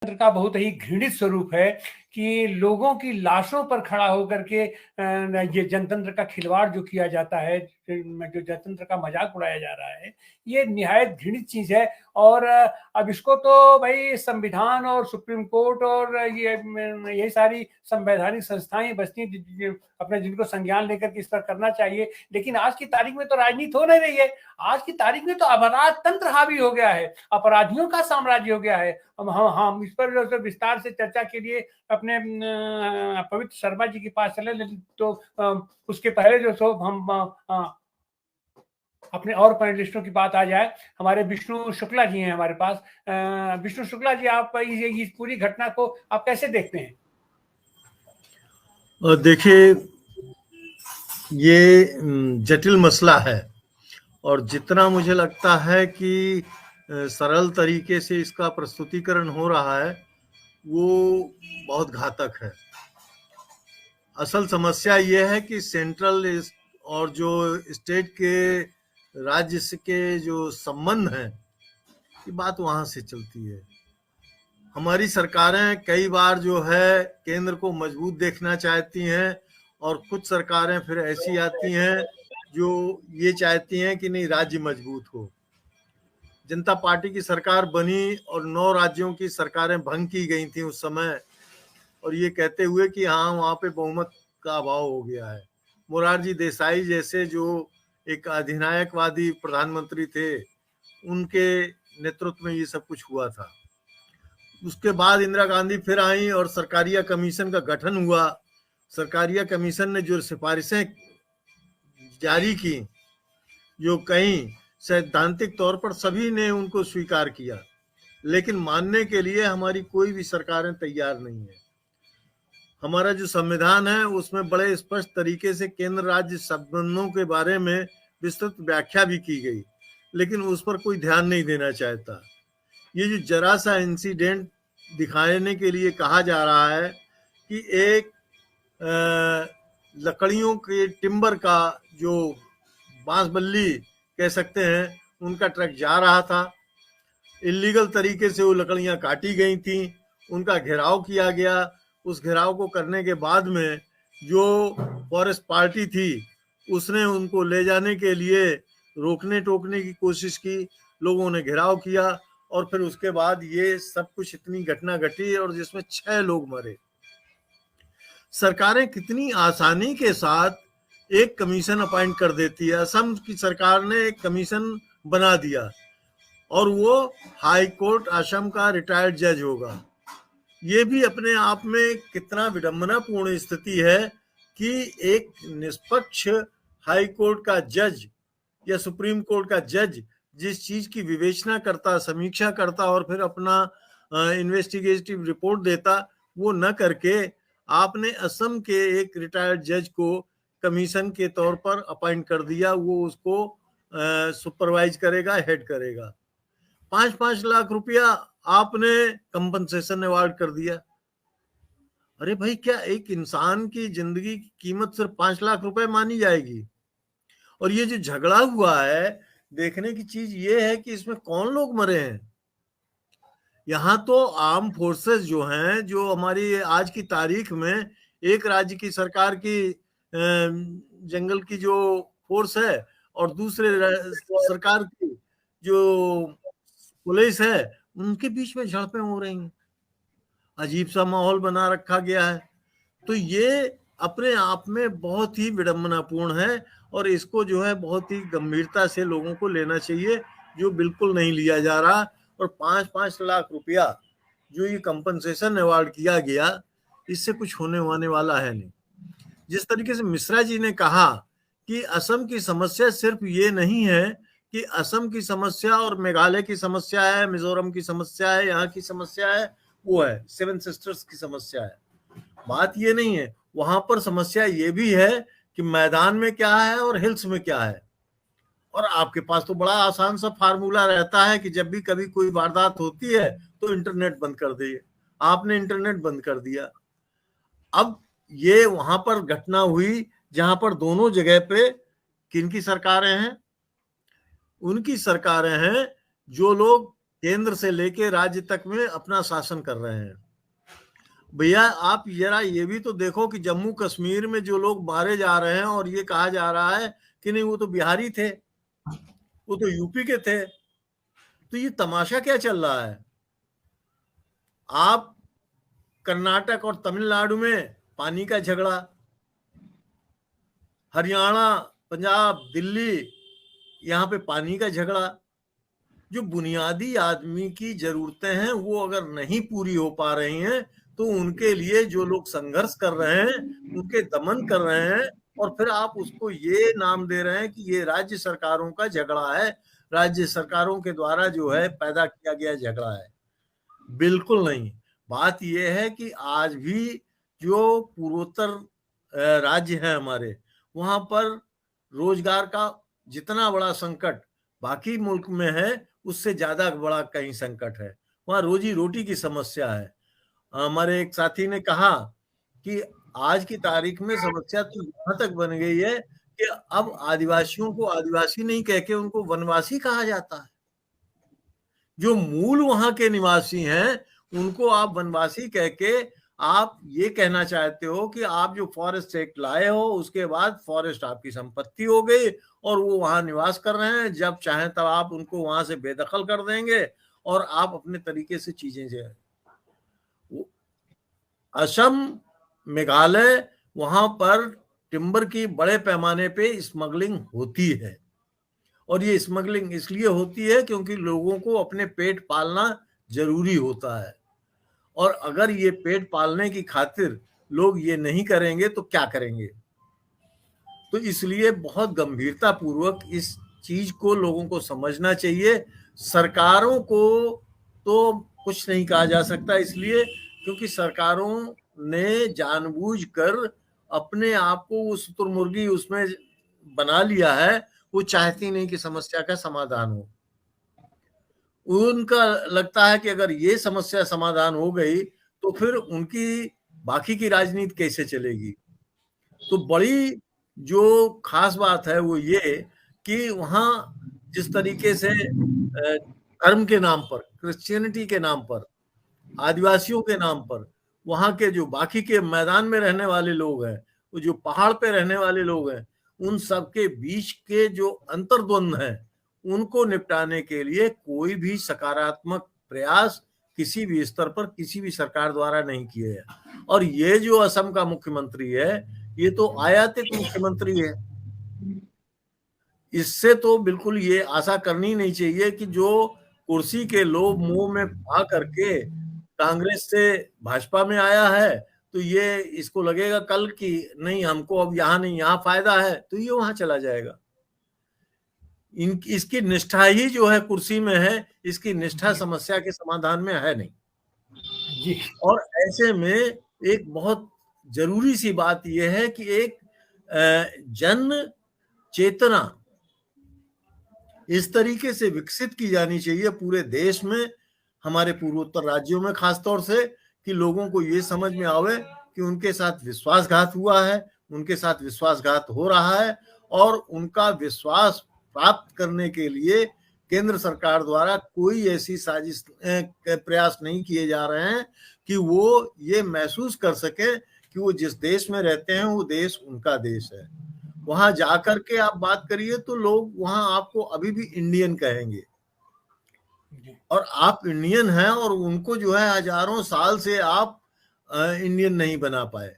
तंत्र का बहुत ही घृणित स्वरूप है कि लोगों की लाशों पर खड़ा होकर के ये जनतंत्र का खिलवाड़ जो किया जाता है, जो जनतंत्र का मजाक उड़ाया जा रहा है, ये निहायत घृणित चीज है। और अब इसको तो भाई संविधान और सुप्रीम कोर्ट और ये यही सारी संवैधानिक संस्थाएं बचती अपने जिनको संज्ञान लेकर के इस पर करना चाहिए। लेकिन आज की तारीख में तो राजनीति हो नहीं रही है। आज की तारीख में तो अपराध तंत्र हावी हो गया है, अपराधियों का साम्राज्य हो गया है। हम इस पर जो विस्तार से चर्चा के लिए अपने पवित्र शर्मा जी के पास चले, तो उसके पहले जो सो हम अपने और पैनलिस्टों की बात आ जाए। हमारे विष्णु शुक्ला जी हैं हमारे पास। विष्णु शुक्ला जी, आप इस पूरी घटना को आप कैसे देखते हैं? देखिए, ये जटिल मसला है और जितना मुझे लगता है कि सरल तरीके से इसका प्रस्तुतिकरण हो रहा है वो बहुत घातक है। असल समस्या ये है कि सेंट्रल और जो स्टेट के राज्य के जो संबंध हैं, ये बात वहां से चलती है। हमारी सरकारें कई बार जो है केंद्र को मजबूत देखना चाहती हैं और कुछ सरकारें फिर ऐसी आती हैं जो ये चाहती हैं कि नहीं, राज्य मजबूत हो। जनता पार्टी की सरकार बनी और 9 राज्यों की सरकारें भंग की गई थी उस समय, और ये कहते हुए कि हाँ वहाँ पे बहुमत का अभाव हो गया है। मोरारजी देसाई जैसे जो एक अधिनायकवादी प्रधानमंत्री थे, उनके नेतृत्व में ये सब कुछ हुआ था। उसके बाद इंदिरा गांधी फिर आई और सरकारिया कमीशन का गठन हुआ। सरकारिया कमीशन ने जो सिफारिशें जारी की, जो कहीं सैद्धांतिक तौर पर सभी ने उनको स्वीकार किया, लेकिन मानने के लिए हमारी कोई भी सरकारें तैयार नहीं है। हमारा जो संविधान है उसमें बड़े स्पष्ट तरीके से केंद्र राज्य संबंधों के बारे में विस्तृत व्याख्या भी की गई, लेकिन उस पर कोई ध्यान नहीं देना चाहता। ये जो जरा सा इंसिडेंट दिखाने के लिए कहा जा रहा है कि एक लकड़ियों के टिम्बर का जो बांस बल्ली कह सकते हैं, उनका ट्रक जा रहा था, इलीगल तरीके से वो लकड़ियां काटी गई थी, उनका घेराव किया गया। उस घेराव को करने के बाद में जो फॉरेस्ट पार्टी थी उसने उनको ले जाने के लिए रोकने टोकने की कोशिश की, लोगों ने घेराव किया और फिर उसके बाद ये सब कुछ इतनी घटना घटी और जिसमें 6 लोग मरे। सरकारें कितनी आसानी के साथ एक कमीशन अपॉइंट कर देती है। असम की सरकार ने एक कमीशन बना दिया और वो हाई कोर्ट असम का रिटायर्ड जज होगा। ये भी अपने आप में कितना विडंबनापूर्ण स्थिति है कि एक निष्पक्ष हाई कोर्ट का जज या सुप्रीम कोर्ट का जज जिस चीज की विवेचना करता, समीक्षा करता और फिर अपना इन्वेस्टिगेटिव रिपोर्ट देता, वो न करके आपने असम के एक रिटायर्ड जज को कमीशन के तौर पर अपॉइंट कर दिया। वो उसको सुपरवाइज करेगा, हेड करेगा। 5-5 लाख रुपया आपने कंपनसेशन अवार्ड कर दिया। अरे भाई, क्या एक इंसान की जिंदगी की कीमत सिर्फ 5 लाख रुपए मानी जाएगी? और ये जो झगड़ा हुआ है, देखने की चीज ये है कि इसमें कौन लोग मरे हैं। यहाँ तो आर्म फोर्सेस जो हैं, जो हमारी आज की तारीख में एक राज्य की सरकार की जंगल की जो फोर्स है और दूसरे सरकार की जो पुलिस है, उनके बीच में झड़पें हो रही हैं। अजीब सा माहौल बना रखा गया है। तो ये अपने आप में बहुत ही विडंबनापूर्ण है और इसको जो है बहुत ही गंभीरता से लोगों को लेना चाहिए, जो बिल्कुल नहीं लिया जा रहा। और 5-5 लाख रुपया जो ये कंपनसेशन अवार्ड किया गया, इससे कुछ होने वाला है नहीं। जिस तरीके से मिश्रा जी ने कहा कि असम की समस्या सिर्फ ये नहीं है कि असम की समस्या और मेघालय की समस्या है, मिजोरम की समस्या है, यहाँ की समस्या है, वो है 7 सिस्टर्स की समस्या है। बात ये नहीं है, वहां पर समस्या ये भी है कि मैदान में क्या है और हिल्स में क्या है। और आपके पास तो बड़ा आसान सा फार्मूला रहता है कि जब भी कभी कोई वारदात होती है तो इंटरनेट बंद कर दिए। आपने इंटरनेट बंद कर दिया। अब ये वहां पर घटना हुई जहां पर दोनों जगह पे किनकी सरकारें हैं? उनकी सरकारें हैं जो लोग केंद्र से लेके राज्य तक में अपना शासन कर रहे हैं। भैया आप जरा ये भी तो देखो कि जम्मू कश्मीर में जो लोग मारे जा रहे हैं और ये कहा जा रहा है कि नहीं वो तो बिहारी थे, वो तो यूपी के थे। तो ये तमाशा क्या चल रहा है? आप कर्नाटक और तमिलनाडु में पानी का झगड़ा, हरियाणा, पंजाब, दिल्ली, यहाँ पे पानी का झगड़ा। जो बुनियादी आदमी की जरूरतें हैं वो अगर नहीं पूरी हो पा रही हैं तो उनके लिए जो लोग संघर्ष कर रहे हैं उनके दमन कर रहे हैं, और फिर आप उसको ये नाम दे रहे हैं कि ये राज्य सरकारों का झगड़ा है, राज्य सरकारों के द्वारा जो है पैदा किया गया झगड़ा है। बिल्कुल नहीं। बात यह है कि आज भी जो पूर्वोत्तर राज्य है हमारे, वहां पर रोजगार का जितना बड़ा संकट बाकी मुल्क में है उससे ज्यादा बड़ा कहीं संकट है। वहां रोजी रोटी की समस्या है। हमारे एक साथी ने कहा कि आज की तारीख में समस्या तो यहां तक बन गई है कि अब आदिवासियों को आदिवासी नहीं कह के उनको वनवासी कहा जाता है। जो मूल वहां के निवासी हैं उनको आप वनवासी कह के आप ये कहना चाहते हो कि आप जो फॉरेस्ट एक्ट लाए हो उसके बाद फॉरेस्ट आपकी संपत्ति हो गई और वो वहां निवास कर रहे हैं, जब चाहें तब आप उनको वहां से बेदखल कर देंगे और आप अपने तरीके से चीजें जो है। असम, मेघालय, वहां पर टिम्बर की बड़े पैमाने पे स्मगलिंग होती है, और ये स्मगलिंग इसलिए होती है क्योंकि लोगों को अपने पेट पालना जरूरी होता है, और अगर ये पेट पालने की खातिर लोग ये नहीं करेंगे तो क्या करेंगे? तो इसलिए बहुत गंभीरता पूर्वक इस चीज को लोगों को समझना चाहिए। सरकारों को तो कुछ नहीं कहा जा सकता, इसलिए क्योंकि सरकारों ने जानबूझकर अपने आप को वो शुतुरमुर्गी उसमें बना लिया है। वो चाहती नहीं कि समस्या का समाधान हो। उनका लगता है कि अगर ये समस्या समाधान हो गई तो फिर उनकी बाकी की राजनीति कैसे चलेगी। तो बड़ी जो खास बात है वो ये कि वहां जिस तरीके से धर्म के नाम पर, क्रिश्चियनिटी के नाम पर, आदिवासियों के नाम पर, वहां के जो बाकी के मैदान में रहने वाले लोग हैं, वो जो पहाड़ पे रहने वाले लोग हैं, उन सबके बीच के जो अंतर्द्वंद हैं उनको निपटाने के लिए कोई भी सकारात्मक प्रयास किसी भी स्तर पर किसी भी सरकार द्वारा नहीं किए हैं। और ये जो असम का मुख्यमंत्री है ये तो आयातित मुख्यमंत्री है। इससे तो बिल्कुल ये आशा करनी नहीं चाहिए कि जो कुर्सी के लोभ मोह में आ करके कांग्रेस से भाजपा में आया है तो ये इसको लगेगा कल कि नहीं हमको अब यहाँ नहीं, यहाँ फायदा है, तो ये वहां चला जाएगा। इसकी निष्ठा ही जो है कुर्सी में है, इसकी निष्ठा समस्या के समाधान में है नहीं जी। और ऐसे में एक बहुत जरूरी सी बात यह है कि एक जन चेतना इस तरीके से विकसित की जानी चाहिए पूरे देश में, हमारे पूर्वोत्तर राज्यों में खासतौर से, कि लोगों को ये समझ में आवे कि उनके साथ विश्वासघात हुआ है, उनके साथ विश्वासघात हो रहा है, और उनका विश्वास प्राप्त करने के लिए केंद्र सरकार द्वारा कोई ऐसी साजिश प्रयास नहीं किए जा रहे हैं कि वो ये महसूस कर सके कि वो जिस देश में रहते हैं वो देश उनका देश है। वहां जाकर के आप बात करिए तो लोग वहां आपको अभी भी इंडियन कहेंगे, और आप इंडियन हैं और उनको जो है हजारों साल से आप इंडियन नहीं बना पाए।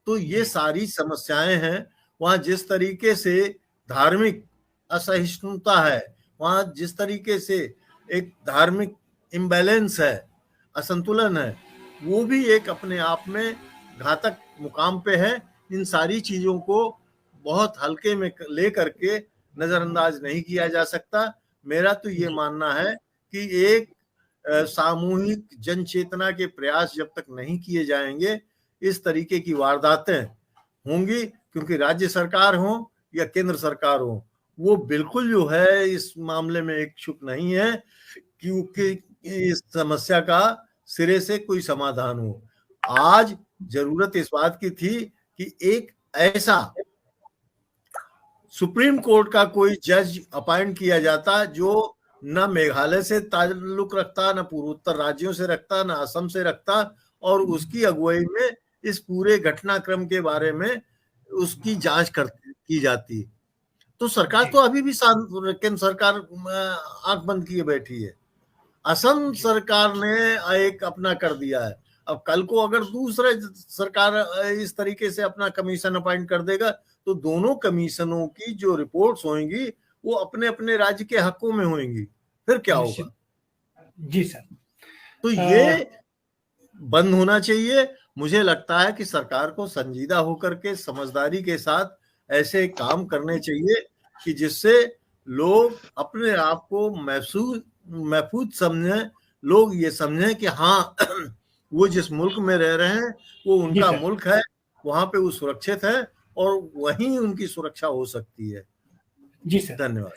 तो ये सारी समस्याएं हैं। वहां जिस तरीके से धार्मिक असहिष्णुता है, वहां जिस तरीके से एक धार्मिक इम्बैलेंस है, असंतुलन है, वो भी एक अपने आप में घातक मुकाम पे है। इन सारी चीजों को बहुत हल्के में ले करके नजरअंदाज नहीं किया जा सकता। मेरा तो ये मानना है कि एक सामूहिक जन चेतना के प्रयास जब तक नहीं किए जाएंगे इस तरीके की वारदातें होंगी, क्योंकि राज्य सरकार हो या केंद्र सरकार हो वो बिल्कुल जो है इस मामले में इच्छुक नहीं है क्योंकि इस समस्या का सिरे से कोई समाधान हो। आज जरूरत इस बात की थी कि एक ऐसा सुप्रीम कोर्ट का कोई जज अपॉइंट किया जाता जो ना मेघालय से ताल्लुक रखता, ना पूर्वोत्तर राज्यों से रखता, ना असम से रखता, और उसकी अगुवाई में इस पूरे घटनाक्रम के बारे में उसकी जांच की जाती। तो सरकार तो अभी भी केंद्र सरकार आंख बंद किए बैठी है। असम सरकार ने एक अपना कर दिया है। अब कल को अगर दूसरे सरकार इस तरीके से अपना कमीशन अपॉइंट कर देगा तो दोनों कमीशनों की जो रिपोर्ट्स होंगी वो अपने अपने राज्य के हकों में होंगी, फिर क्या होगा? जी सर। तो ये बंद होना चाहिए। मुझे लगता है कि सरकार को संजीदा होकर के समझदारी के साथ ऐसे काम करने चाहिए कि जिससे लोग अपने आप को महफूज समझें, लोग ये समझें कि हाँ वो जिस मुल्क में रह रहे हैं वो उनका मुल्क है, वहां पे वो सुरक्षित है और वहीं उनकी सुरक्षा हो सकती है। जी सर, धन्यवाद।